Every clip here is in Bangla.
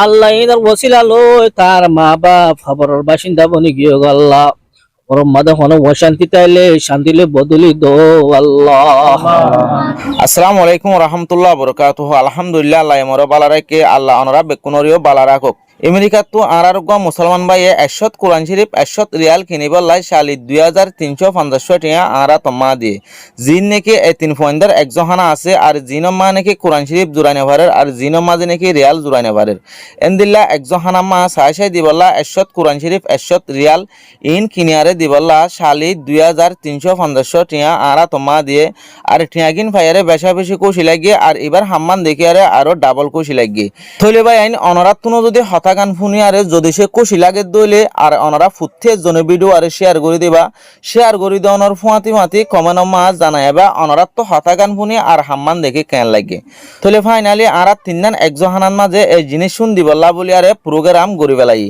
আল্লাহ ইনার ওসিলা লই তার মা বাপ খবরের বাসিন্দা বনি গিয়ে আল্লাহ ওর মাঝে কোনো অশান্তি তাইলে শান্তিলে বদলি দো আল্লাহ। আসসালামু আলাইকুম রহমতুল্লাহ বরকাতুহ। আলহামদুলিল্লাহ আল্লাহ মোর বালা রাখে আল্লাহ অনরা বেকুনরিও বালা রাখক। আমেরিকাত তো আরোগ্য মুসলমান ভাইয়ে এশত কোরআন শরীফ এশত রিয়াল কিনিবার লাই শালি 2350 টিয়া আরা তম্মা দিয়ে জিন নাকি এই তিন ফয়েন্দার একজহানা আছে আর জিনম মা নাকি কোরআন শরীফ জুরাইনে পারের আর জিনম মাঝে নাকি রিয়াল জুরাইনে পারের এন্দিল্লা একজহানা মা সাই দিবল্লা এশত কোরআন শরীফ এশত রিয়াল ইন কিনিয়ারে দিবল্লা শালি 2350 টিয়া আরা তম্মা দিয়ে আর টিয়াগিন ফায়ারে বেশা বেশি কুশি লাগিয়ে আর এবার হাম্মান দেখিয়ারে আরো ডাবল কুশি লাগিয়ে থইলে ভাই আইন অনরাত তুনো যদি হতাগান ফুনি আরে যদি সে কুশি লাগে দইলে আর অনরা ফুটতে জনে ভিডিও আরে শেয়ার করে দিবা শেয়ার করে দিয়ে অনর ফুয়াতি মাতি কমেন্ট মা জানাইবা অনরাত তো হতাগান ফুনি আর হাম্মান দেখে কেন লাগে থইলে ফাইনালি আর তিনজন একজহানান মাঝে এই জিনিস শুন দিবল্লা বলি আরে প্রোগ্রাম গড়ি বেলাই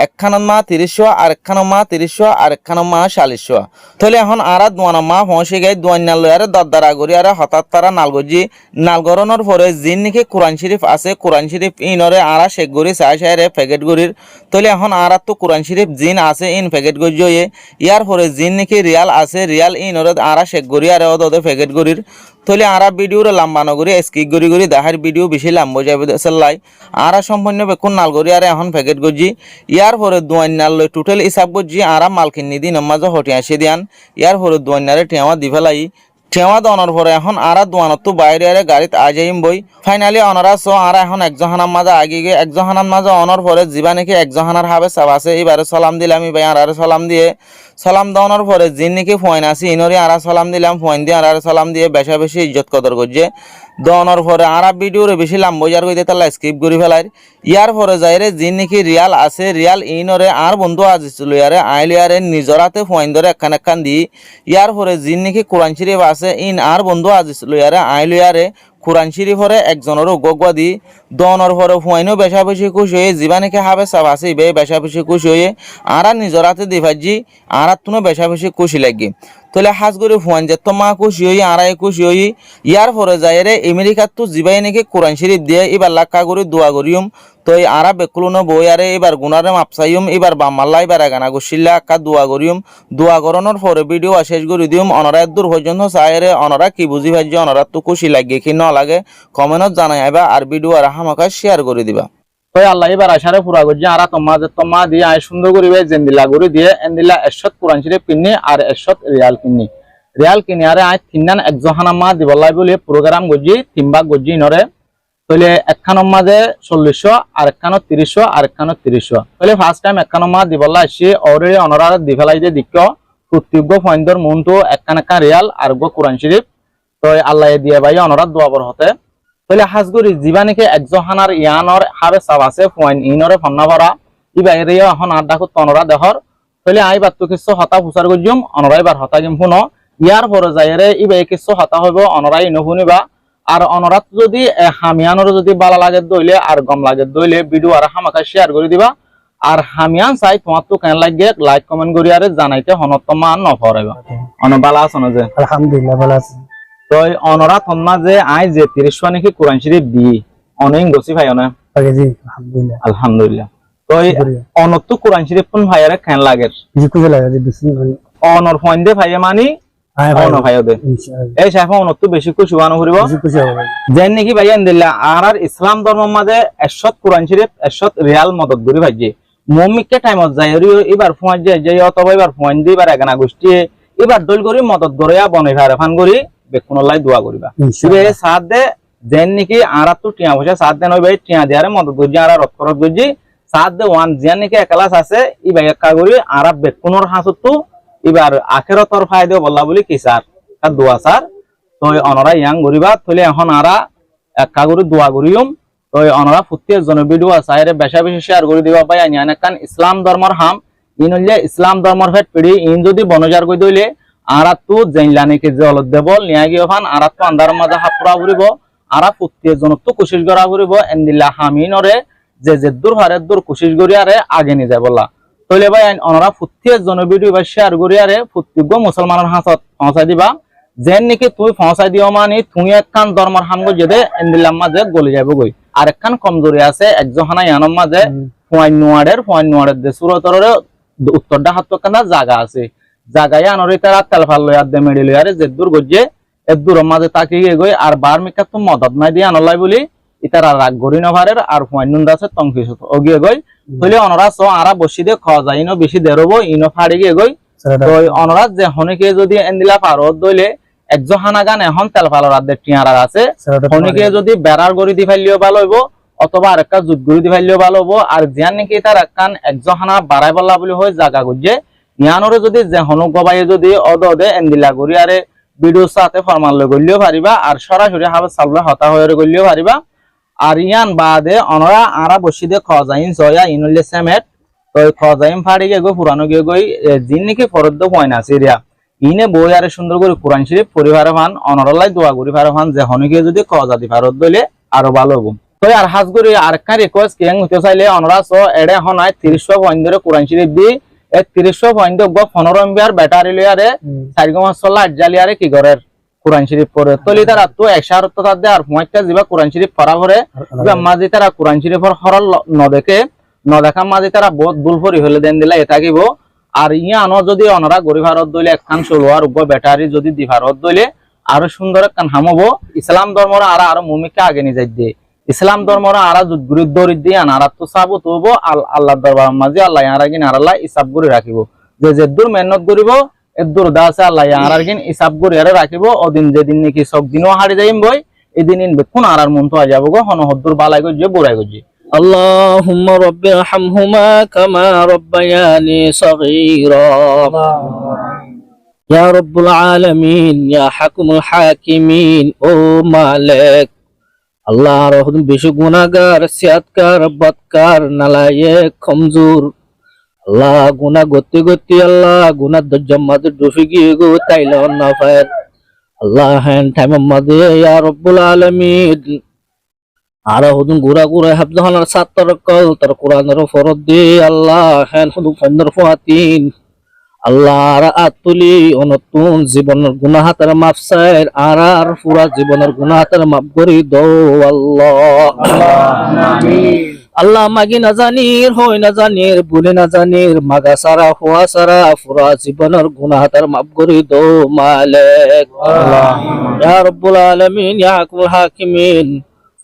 একখানন মা 30 আর একখানন মা 30 আর একখানন মা 40 থইলে এখন আর দুয়ান মা পৌঁছে গাই দুয়ান্নাল লয়ারে দদ্দারা গড়ি আরে হঠাৎ তারা নালগজি নালগরণর পরে জিন নাকি কোরআন শরীফ আছে কোরআন শরীফ ইনরে আরা শেখ গড়ি চাই রে প্যাকেট গড়ির তলে এখন আর তো কোরআন শরীফ জিন আছে ইন প্যাকেট গড়িয়ে ইয়ার পরে জিন নাকি রিয়াল আছে রিয়াল ইনরে আরা শেখ গড়ি আর ওদের প্যাকেট গড়ির তলে আরা ভিডিওর লম্বা নগরি স্কিক গড়ি গড়ি দেখার ভিডিও বেশি লম্বা যাবে সেলাই আরা সম্পূর্ণ বেকুন নাল গড়ি আর এখন প্যাকেট গড়ি ইয়ার পরে দুয়ান্নাল টোটাল হিসাব গড়ি আরা মালকিন নিদি নমাজ হটি আসি দিয়ান ইয়ার পরে দুয়ান্নারে টেওয়া দি ফেলাই টেওয়া দনর পরে এখন আর দোয়ানত বাইরে আরে গাড়িতে আজাইম বই ফাইনালি অনরা সো আর এখন একজহানার মাঝে আগে গিয়ে একজহানার মাঝে অনর পরে জিবা নাকি একজহানার হাবে সব আছে এবারে সালাম দিলাম ভাই আর সালাম দিয়ে সালাম দেওয়ানোর পরে জিন নাকি ফয়েন আসি ইনরে আর সালাম দিলাম ফয়েন দিয়ে আর সালাম দিয়ে বেশা বেশি ইজ্জত কদর করছে দেওয়ানোর পরে আর ভিডিওরে বেশি লাম্বজার করে তাহলে স্কিপ করে ফেলাই ইয়ার পরে যাইরে জিন নাকি রিয়াল আছে রিয়াল ইনরে আর বন্ধু আজিছিল ইয়ারে আইলে আরে নিজরাতে ফয়েন ধরে একখান দি ইয়ার পরে জিন নাকি কোরআন শরীফ আছে ইন আর বন্ধু আজিছিল ইয়ারে আইলে আরে কোরআন শরীফ হরে একজনেরও গগবা দি দনর পরে ফুয়াইনও বেশা বেশি খুশি হয়ে জীবানিকে হাবে সব আসি বে বেশা বেশি খুশি হয়ে আর নিজের হাতে দিভাজি আর তুনো বেশা বেশি খুশি লাগে তাহলে হাজ করে ফুয়ান যে তো মা খুশি হই আড়াই খুশি হই ইয়ার পরে যায় রে আমেরিকার তো জীবাই নাকি কোরআন শরীফ দিয়ে এবার লাক্কা করে দোয়া করিম তো এই আরা বেকুলনো বই আরে এবার গুনারে মাপসাইম এবার বাম্মাল্লা এবার গানা গুসিল্লা আক্কা দোয়া করিম দোয়া করানোর পরে ভিডিও শেষ করে দিম অনরা দূর পর্যন্ত চাইরে অনরা কি বুঝি ভাজি অনরা তো খুশি লাগে কি ন লাগে কমেন্টত জানাই আইবা আর ভিডিও আর হামাকা শেয়ার করে দিবা তো আল্লাহ এবার আশারে পুরা করছে আর তোমা দিয়ে আয় সুন্দর করিবে জেন্দিলা করে দিয়ে এন্দিলা এশত কোরআন শরীফ কিনি আর এশত রিয়াল কিনি আরে আয় তিনজন একজহানা মা দিবল্লাই বলে প্রোগ্রাম গজি তিনবাগ গজি নরে তাহলে একখানোর মাঝে 40 আর একখানো 30 আর একখানো 30 তাহলে ফার্স্ট টাইম একখানো মা দিবল্লা আসি অলরেডি অনরা দি ফেলাই দিয়ে দিক প্রত্যেক পয়েন্টর মনটো একখান রিয়াল আর কোরআন শরীফ তো আল্লাহ দিয়ে ভাই অনরা দোয়াবর হতে তাহলে হাজগুড়ি জীবানিকে একজহানার ইয়ানর হাবে সাব আছে পয়েন্ট ইনরে ফন্না ভরা ই বাইরে এখন আর ডাকু তনরা দেহর তাহলে আই বার তো কিছু হতা ফুসার গজিম অনরাই বার হতা গিম ফুনো ইয়ার পরে যাইরে ই বাই কিছু হতা হইব অনরাই নহুনিবা আর অনরাত যদি হামিয়ানোর যদি বালা লাগে দইলে আর গম লাগে দইলে ভিডিও আর হামাকা শেয়ার করে দিবা আর হামিয়ান চাই তোমার তো কেন লাগে লাইক কমেন্ট করি আরে জানাইতে হনতমা নফরাইবা অন বালা আছে না যে আলহামদুলিল্লাহ ভালো আছি তো অনরা তন্না যে আই যে 30 নাকি কোরআন শরীফ দি অনেক গসি ভাই অনে জি আলহামদুলিল্লাহ আলহামদুলিল্লাহ তো অনত কোরআন শরীফ কোন ভাইয়ারে কেন লাগে কিছু কিছু লাগে যে বেশি মানে অনর ফয়েন্ডে ভাইয়া মানি অন ভাইয়া দে এই সাফা অনত বেশি খুশি বানো করিব বেশি খুশি হবে যেন নাকি ভাইয়া দিল্লা আর ইসলাম ধর্মের মাঝে এশত কোরআন শরীফ এশত রিয়াল মদত করি ভাইজি মুমিককে টাইমত যায় এবার ফোন যায় অথবা এবার ফোন দি এবার এগানা গোষ্ঠী এবার দল করি মদত গড়িয়া বনে ভারে ফান করি বেকুনলাই দোয়া করিবা তবে সাথ দে যেন নাকি আর তো টিয়া পয়সা সাথ দেন ওই ভাই টিয়া দিয়ারে মদত গজি আর রত খরচ গজি সাথ দে ওয়ান যেন নাকি একলাস আছে ই ভাই একা করি আর বেকুনর হাসত এবার আখেরতর ফায়দা বললা বলি কি স্যার আর দোয়া স্যার তো অনরা ইয়াং গরিবা তলে এখন আরা একা করে দোয়া করিম তো অনরা ফুটিয়ে জন ভিডিও চাইরে বেশা বেশি শেয়ার করে দিবা ভাই আনিয়ান কান ইসলাম ধর্মর হাম ইন হইলে ইসলাম ধর্মর ফেট পিড়ি ইন যদি বনজার কই দইলে আরা তো জেনলানি কে জল দেবল নিয়া গিয়ে ফান আরা তো আন্দার মাঝে হাপুরা ঘুরিব আরা ফুটিয়ে জন তো কোশিশ করা ঘুরিব এন্দিল্লা হামিনরে যে দূর হারে দূর কোশিশ করি আরে আগে নিয়ে যায় বললা তইলে ভাই অনরা ফুটিয়ে জন ভিডিও বা শেয়ার করি আরে ফুটিগ মুসলমানের হাসত পৌঁছাই দিবা যেন নাকি তুই পৌঁছাই দিও মানে তুই একখান ধর্মর হামগো যেদে এন্দিল্লার মাঝে গলি যাবো গই আরেকখান কমজোরি আছে একজহানা ইয়ানোর মাঝে ফোয়াইন নোয়ারের দে সুরতরে উত্তরটা হাত কানা জায়গা আছে জায়গায় আনরে তারা তেলফাল লয়ার দে মেডি লয়ারে যে দূর গজ্জে এর দূরের মাঝে তাকিয়ে গই আর বার মিকা তো মদত নাই দিয়ে আনলাই বলি ইতারা রাগ গরি নভারের আর ফোয়াইন নুন দাসে তংকিস ওগিয়ে গই হইলে অনরা সো আরা বসি দে খাওয়া যায় ইনো বেশি দেরবো ইনো ফাড়ি গিয়ে গই তো অনরা যে হনিকে যদি এন্দিলা পারত দইলে একজহানা গান এখন তেলফালর আদে টিয়ারার আছে হনিকে যদি বেড়ার গড়ি দি ফেললিও ভালো হইব অথবা আরেকটা জুত গড়ি দি ফেললিও ভালো হইব আর জিয়ান নাকি তার একখান একজহানা বাড়াই বললা বলি হয় জায়গা গুজে ইয়ানরে যদি যে হনুক গবাইয়ে যদি অদে এন্দিলা গড়ি আরে ভিডিও সাথে ফরমান লই গলিও পারিবা আর সরাসরি হাবে সালবে হতা হয়ে গলিও পারিবা আর ইয়ান বাদে অনরা আরা বসি দে খজাইন জয়া ইনলে সেমেট তো খজাইন ফাড়ি গে গো পুরানো গে গই জিন নাকি ফরদ্দ পয়ন আছে রিয়া ইনে বই আরে সুন্দর করে কোরআন শরীফ পরিবার ফান অনরলাই দোয়া করি ফার ফান যে হনিকে যদি কজা দি ফারত দইলে আরো ভালো হবো তো আর হাজ করি আরেকটা রিকোয়েস্ট কেন হতে চাইলে অনরা সো এডে হনাই 30 পয়েন্ট ধরে কোরআন শরীফ দি 30 পয়েন্ট গো 15 এমবিআর ব্যাটারি লয়ারে 4.8 জালিয়ারে কি গরের কোরআন শরীফ পড়ে তলি তারা তো 100 তার দে আর পয়েন্টটা জিবা কোরআন শরীফ পড়া পড়ে মাঝে তারা কোরআন শরীফের হরল নদেখা মাঝে তারা বহুত ভুল ফরি হলে দেন দিলা এটা কিব আর ইয়া আনো যদি অনরা গরি ভারত দইলে একখান চলোয়ার উপর ব্যাটারি যদি দি ভারত দইলে আরো সুন্দর একখান হামবো ইসলাম ধর্মরা আরো মুমিকে আগে নিয়ে যাই দিয়ে ইসলাম ধর্মরা আরা যুদ্ধ দরি দিয়ে আনারা তো সাবো তবো আল্লাহ দরবার মাঝে আল্লাহ ইয়ারা কিন আর আল্লাহ ইসাব করে রাখিব যে দূর মেহনত করিব এর দূর দাসে আল্লাহ ইয়ারার কিন ইসাব করে আরে রাখিব ওদিন যেদিন নাকি সব দিনও হারি যাইম বই এদিন কোন আরার মন তো যাবো গো হন হদ্দুর বালাই গজে বুড়াই গজে اللهم رب ارحمهما كما ربياني صغيرا يا رب العالمين يا حكم الحاكمين او مالك আল্লাহ রহম বেশি গুনাহগার সিয়াতকার বদকার নালায়েক কমজোর আল্লাহ গুনাহ গতি গতি আল্লাহ গুনাহ দজ্জামাদ ডুফি গিয়ে গো তাইলন নাফার আল্লাহ হ্যান টাইম মাদে ইয়া রব্বুল আলামিন আর হুদুন গুরা গুরা হাফজাহানার সাত্তর কল তার কোরআনের ফরদ দে আল্লাহ হ্যান হুদু ফন্দর ফাতিন আল্লাহ আর আতুলি অনতুন জীবনের গুনাহ তার মাফ চাইর আর পুরা জীবনের গুনাহ তার মাফ করি দো আল্লাহ আমিন আল্লাহ মাগি না জানির হই না জানির ভুলে না জানির মাগা সারা হুয়া সারা পুরা জীবনের গুনাহ তার মাফ করি দো মালিক ইয়া রাব্বুল আলামিন ইয়া হাকুমুল হাকিমিন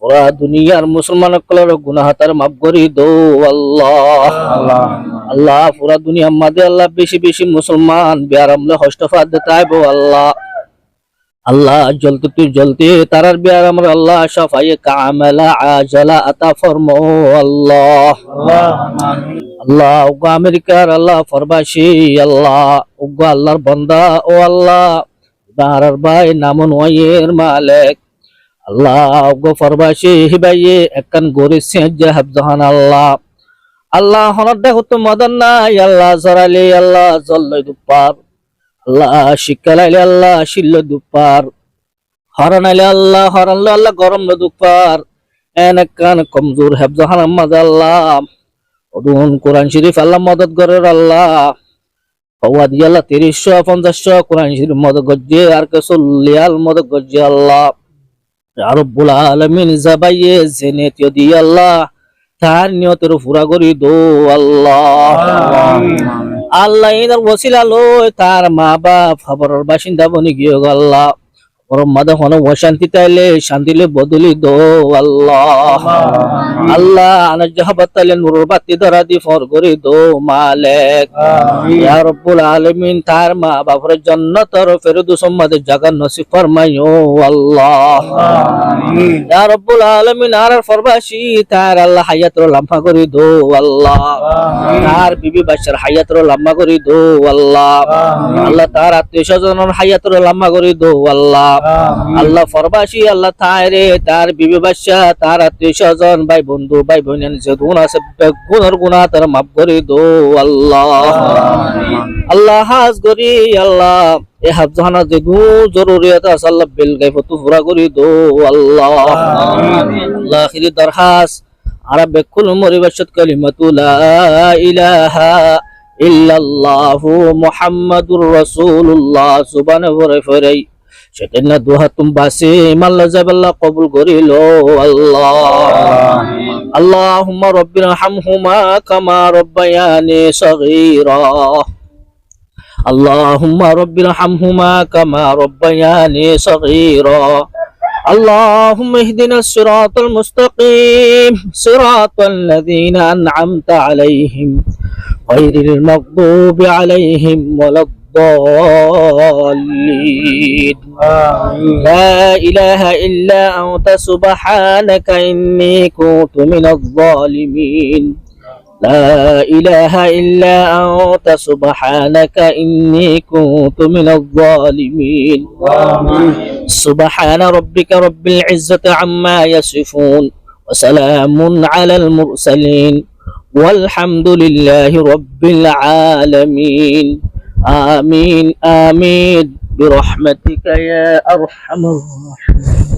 পুরা দুনিয়ার মুসলমান সকলের গুনাহ তার মাফ করি দো আল্লাহ আল্লাহ পুরা দুনিয়ার মাঝে আল্লাহ বেশি বেশি মুসলমান বিয়ারামলে হস্তফাত দেতাইবো আল্লাহ আল্লাহ জলতে তারার বিয়ারামর আল্লাহ শাফায়ে কামেলা আজালা আতা ফরমো আল্লাহ আল্লাহ উগা আমেরিকার আল্লাহ ফরবাসী আল্লাহ উগা আল্লাহর বান্দা ও আল্লাহ দারার ভাই নামন ওয়ের মালিক আল্লাহ উগা ফরবাসী হিবাইয়ে একখান গরিব সেজ হাফজাহান আল্লাহ আল্লাহ হনর দেখো তো মদন নাই আল্লাহ জরালে আল্লাহ জল্লই দুপার আল্লাহ শিকালাইলে আল্লাহ শিল্ল দুপার হরানাইলে আল্লাহ হরানলে আল্লাহ গরম দুপার এনে কান কমজোর হেফজাহান আম্মাদ আল্লাহ ওদুন কোরআন শরীফ আল্লাহ মদত করের আল্লাহ হওয়াদি আল্লাহ 30-50 কোরআন শরীফ মদত গজ্জে আর কে চল্লিয়াল মদত গজ্জে আল্লাহ ইয়া রাব্বুল আলামিন জাবাইয়ে জেনেত দি আল্লাহ তার নিয়তের পুরা করি দো আল্লাহ আল্লাহ এর ওসিলা লই তার মা বাপ খবরের বাসিন্দা বনি গিয়ে আল্লাহ ওর মাদে হন শান্তি তাইলে শান্তিলে বদলি দো আল্লাহ আল্লাহ আনাজ জাহাবাত তাইলে নূরের বাতি ধরা দি ফর করি দো মালিক ইয়া রাব্বুল আলামিন তার মা বাপের জান্নাতের ফেরদৌস মাদে জায়গা নসিব ফরমাইও আল্লাহ ইয়া রাব্বুল আলামিন আর ফরবাসী তার আল্লাহ হায়াতর লম্বা করি দো আল্লাহ তার বিবি বাচ্চার হায়াতর লম্বা করি দো আল্লাহ আল্লাহ তার আত্মীয় স্বজনের হায়াতর লম্বা করি দো আল্লাহ আল্লাহ ফরবাসী আল্লাহ তাইরে তার বিবি বাচ্চা তার আত্মীয় স্বজন ভাই বন্ধু ভাই বোনের যে গুণ আছে গুণের গুনাহ তার মাফ করে দো আল্লাহ আল্লাহ হাজ করি আল্লাহ এ হাফজাহানা যে দু জরুরিয়াত আছে আল্লাহ বিল গায়ফতু পুরা করে দো আল্লাহ আল্লাহ আখিরি দরখাস আর বেকুল মরিবাশত কালিমাতু লা ইলাহা ইল্লাল্লাহু মুহাম্মাদুর রাসূলুল্লাহ সুবহানাহু ওয়া তাআলা সেদিন দুহা তুম বাসি মাল্লা জাবাল্লাহ কবুল করিল আল্লাহ। আল্লাহুম্মা রব্বিরহামহুমা কামা রব্বায়ানি সগীরা। اللهم رب ارحمهما كما ربياني صغيرا. اللهم اهدنا الصراط المستقيم صراط الذين أنعمت عليهم غير المغضوب عليهم ولا الضالين. لا إله إلا أنت سبحانك إني كنت من الظالمين. لا إله إلا أنت سبحانك إني كنت من الظالمين. سبحان ربك رب العزة عما يصفون وسلام على المرسلين والحمد لله رب العالمين. آمين آمين برحمتك يا أرحم الراحمين.